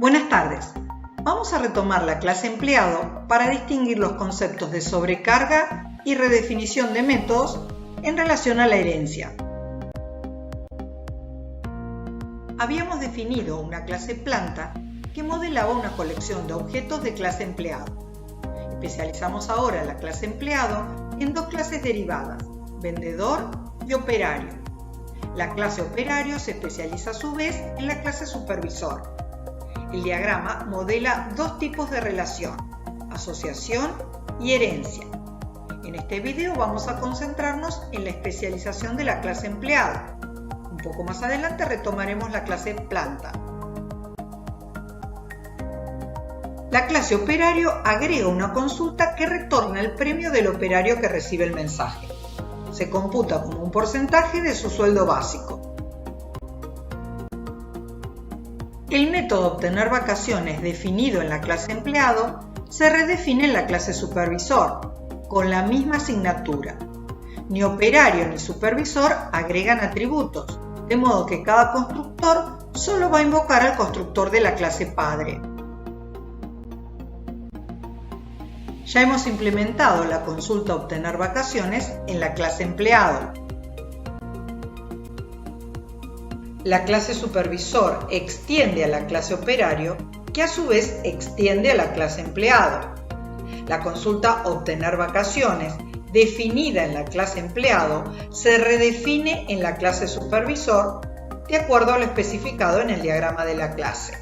Buenas tardes. Vamos a retomar la clase empleado para distinguir los conceptos de sobrecarga y redefinición de métodos en relación a la herencia. Habíamos definido una clase planta que modelaba una colección de objetos de clase empleado. Especializamos ahora la clase empleado en dos clases derivadas, vendedor y operario. La clase operario se especializa a su vez en la clase supervisor. El diagrama modela dos tipos de relación, asociación y herencia. En este video vamos a concentrarnos en la especialización de la clase empleado. Un poco más adelante retomaremos la clase planta. La clase operario agrega una consulta que retorna el premio del operario que recibe el mensaje. Se computa como un porcentaje de su sueldo básico. El método obtener vacaciones definido en la clase empleado se redefine en la clase supervisor, con la misma asignatura. Ni operario ni supervisor agregan atributos, de modo que cada constructor solo va a invocar al constructor de la clase padre. Ya hemos implementado la consulta obtener vacaciones en la clase empleado. La clase supervisor extiende a la clase operario, que a su vez extiende a la clase empleado. La consulta obtener vacaciones, definida en la clase empleado, se redefine en la clase supervisor, de acuerdo a lo especificado en el diagrama de la clase.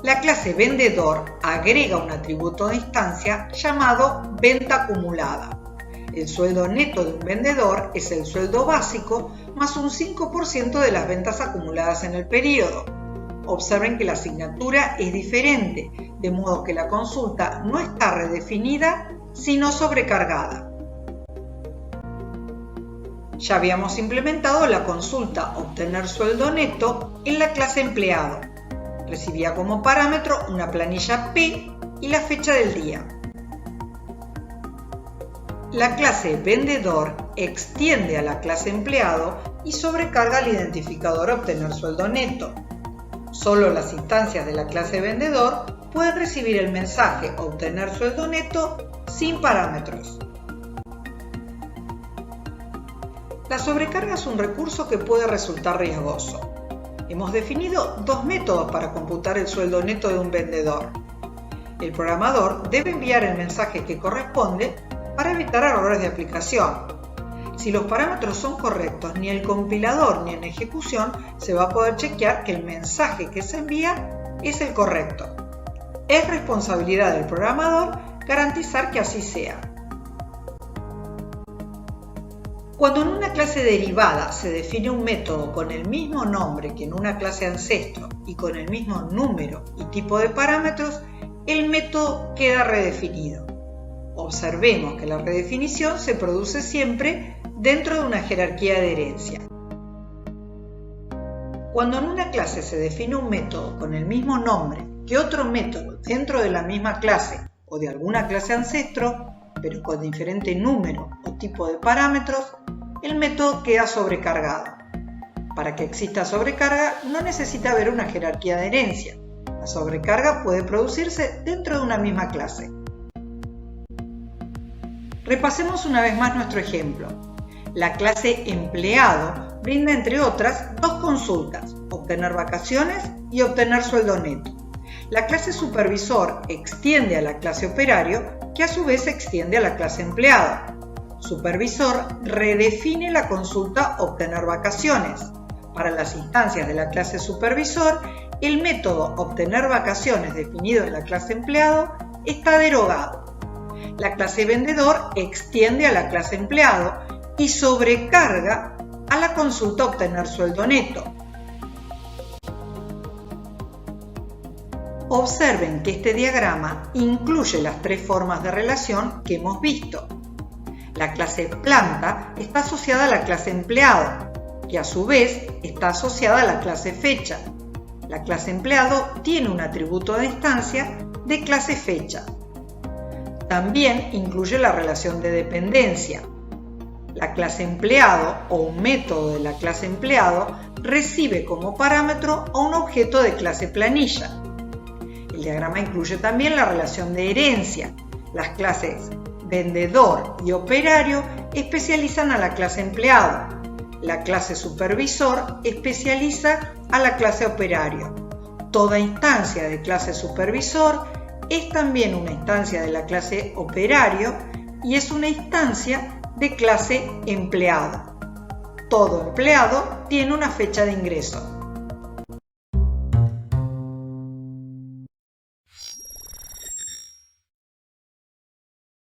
La clase vendedor agrega un atributo de instancia llamado venta acumulada. El sueldo neto de un vendedor es el sueldo básico más un 5% de las ventas acumuladas en el periodo. Observen que la asignatura es diferente, de modo que la consulta no está redefinida, sino sobrecargada. Ya habíamos implementado la consulta obtener sueldo neto en la clase empleado. Recibía como parámetro una planilla P y la fecha del día. La clase vendedor extiende a la clase empleado y sobrecarga al identificador obtener sueldo neto. Solo las instancias de la clase vendedor pueden recibir el mensaje obtener sueldo neto sin parámetros. La sobrecarga es un recurso que puede resultar riesgoso. Hemos definido dos métodos para computar el sueldo neto de un vendedor. El programador debe enviar el mensaje que corresponde para evitar errores de aplicación. Si los parámetros son correctos, ni el compilador ni en ejecución se va a poder chequear que el mensaje que se envía es el correcto. Es responsabilidad del programador garantizar que así sea. Cuando en una clase derivada se define un método con el mismo nombre que en una clase ancestro y con el mismo número y tipo de parámetros, el método queda redefinido. Observemos que la redefinición se produce siempre dentro de una jerarquía de herencia. Cuando en una clase se define un método con el mismo nombre que otro método dentro de la misma clase o de alguna clase ancestro, pero con diferente número o tipo de parámetros, el método queda sobrecargado. Para que exista sobrecarga no necesita haber una jerarquía de herencia. La sobrecarga puede producirse dentro de una misma clase. Repasemos una vez más nuestro ejemplo. La clase empleado brinda, entre otras, dos consultas, obtener vacaciones y obtener sueldo neto. La clase supervisor extiende a la clase operario, que a su vez extiende a la clase empleado. Supervisor redefine la consulta obtener vacaciones. Para las instancias de la clase supervisor, el método obtener vacaciones definido en la clase empleado está derogado. La clase vendedor extiende a la clase empleado y sobrecarga a la consulta obtener sueldo neto. Observen que este diagrama incluye las tres formas de relación que hemos visto. La clase planta está asociada a la clase empleado, que a su vez está asociada a la clase fecha. La clase empleado tiene un atributo de instancia de clase fecha. También incluye la relación de dependencia. La clase empleado o un método de la clase empleado recibe como parámetro a un objeto de clase planilla. El diagrama incluye también la relación de herencia. Las clases vendedor y operario especializan a la clase empleado. La clase supervisor especializa a la clase operario. Toda instancia de clase supervisor es también una instancia de la clase operario y es una instancia de clase empleado. Todo empleado tiene una fecha de ingreso.